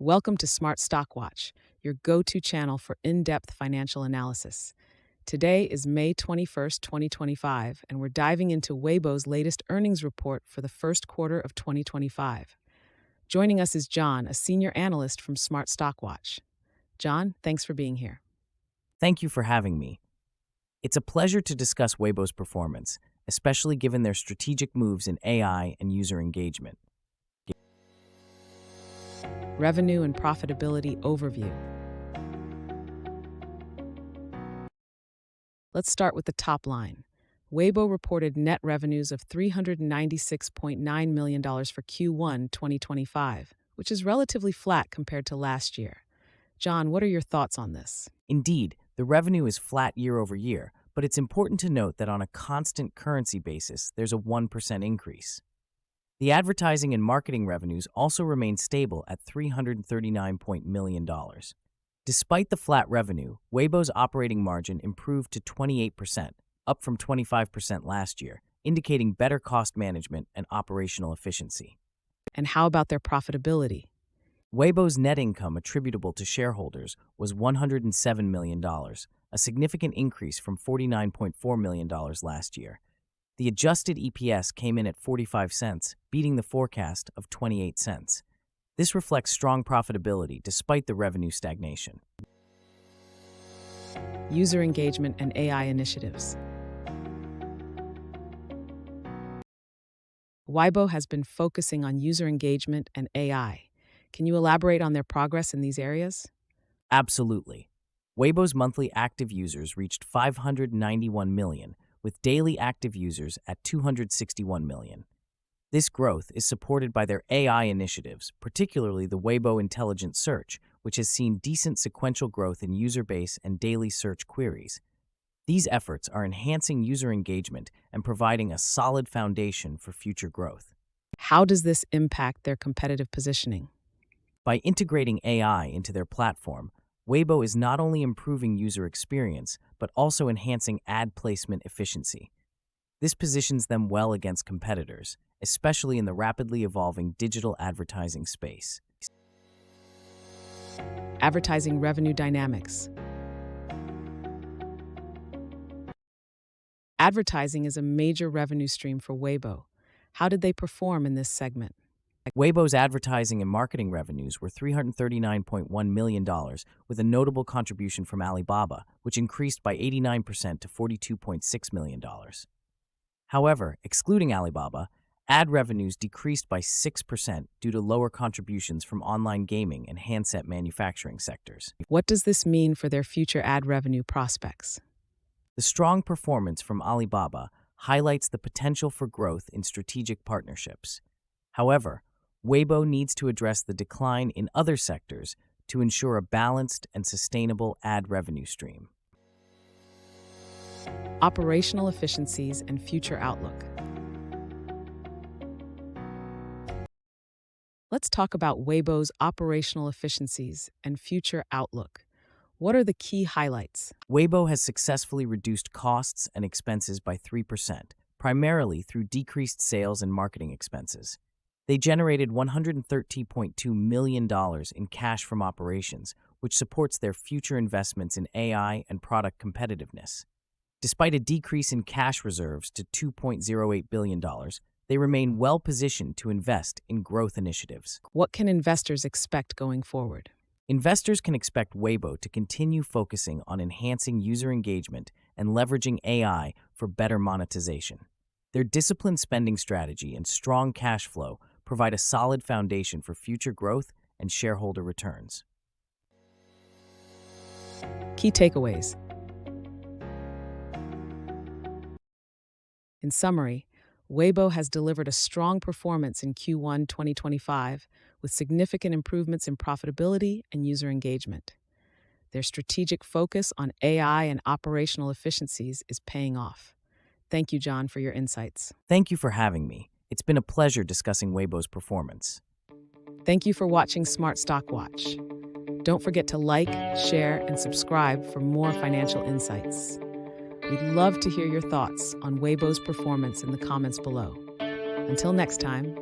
Welcome to Smart Stock Watch, your go-to channel for in-depth financial analysis. Today is May 21st, 2025, and we're diving into Weibo's latest earnings report for the first quarter of 2025. Joining us is John, a senior analyst from Smart Stock Watch. John, thanks for being here. Thank you for having me. It's a pleasure to discuss Weibo's performance, especially given their strategic moves in AI and user engagement. Revenue and profitability overview. Let's start with the top line. Weibo reported net revenues of $396.9 million for Q1 2025, which is relatively flat compared to last year. John, what are your thoughts on this? Indeed, the revenue is flat year over year, but it's important to note that on a constant currency basis, there's a 1% increase. The advertising and marketing revenues also remain stable at $339 million. Despite the flat revenue, Weibo's operating margin improved to 28%, up from 25% last year, indicating better cost management and operational efficiency. And how about their profitability? Weibo's net income attributable to shareholders was $107 million, a significant increase from $49.4 million last year. The adjusted EPS came in at 45 cents, beating the forecast of 28 cents. This reflects strong profitability despite the revenue stagnation. User engagement and AI initiatives. Weibo has been focusing on user engagement and AI. Can you elaborate on their progress in these areas? Absolutely. Weibo's monthly active users reached 591 million, with daily active users at 261 million. This growth is supported by their AI initiatives, particularly the Weibo Intelligent Search, which has seen decent sequential growth in user base and daily search queries. These efforts are enhancing user engagement and providing a solid foundation for future growth. How does this impact their competitive positioning? By integrating AI into their platform, Weibo is not only improving user experience, but also enhancing ad placement efficiency. This positions them well against competitors, especially in the rapidly evolving digital advertising space. Advertising revenue dynamics. Advertising is a major revenue stream for Weibo. How did they perform in this segment? Weibo's advertising and marketing revenues were $339.1 million, with a notable contribution from Alibaba, which increased by 89% to $42.6 million. However, excluding Alibaba, ad revenues decreased by 6% due to lower contributions from online gaming and handset manufacturing sectors. What does this mean for their future ad revenue prospects? The strong performance from Alibaba highlights the potential for growth in strategic partnerships. However, Weibo needs to address the decline in other sectors to ensure a balanced and sustainable ad revenue stream. Operational efficiencies and future outlook. Let's talk about Weibo's operational efficiencies and future outlook. What are the key highlights? Weibo has successfully reduced costs and expenses by 3%, primarily through decreased sales and marketing expenses. They generated $113.2 million in cash from operations, which supports their future investments in AI and product competitiveness. Despite a decrease in cash reserves to $2.08 billion, they remain well-positioned to invest in growth initiatives. What can investors expect going forward? Investors can expect Weibo to continue focusing on enhancing user engagement and leveraging AI for better monetization. Their disciplined spending strategy and strong cash flow provide a solid foundation for future growth and shareholder returns. Key takeaways. In summary, Weibo has delivered a strong performance in Q1 2025 with significant improvements in profitability and user engagement. Their strategic focus on AI and operational efficiencies is paying off. Thank you, John, for your insights. Thank you for having me. It's been a pleasure discussing Weibo's performance. Thank you for watching Smart Stock Watch. Don't forget to like, share, and subscribe for more financial insights. We'd love to hear your thoughts on Weibo's performance in the comments below. Until next time.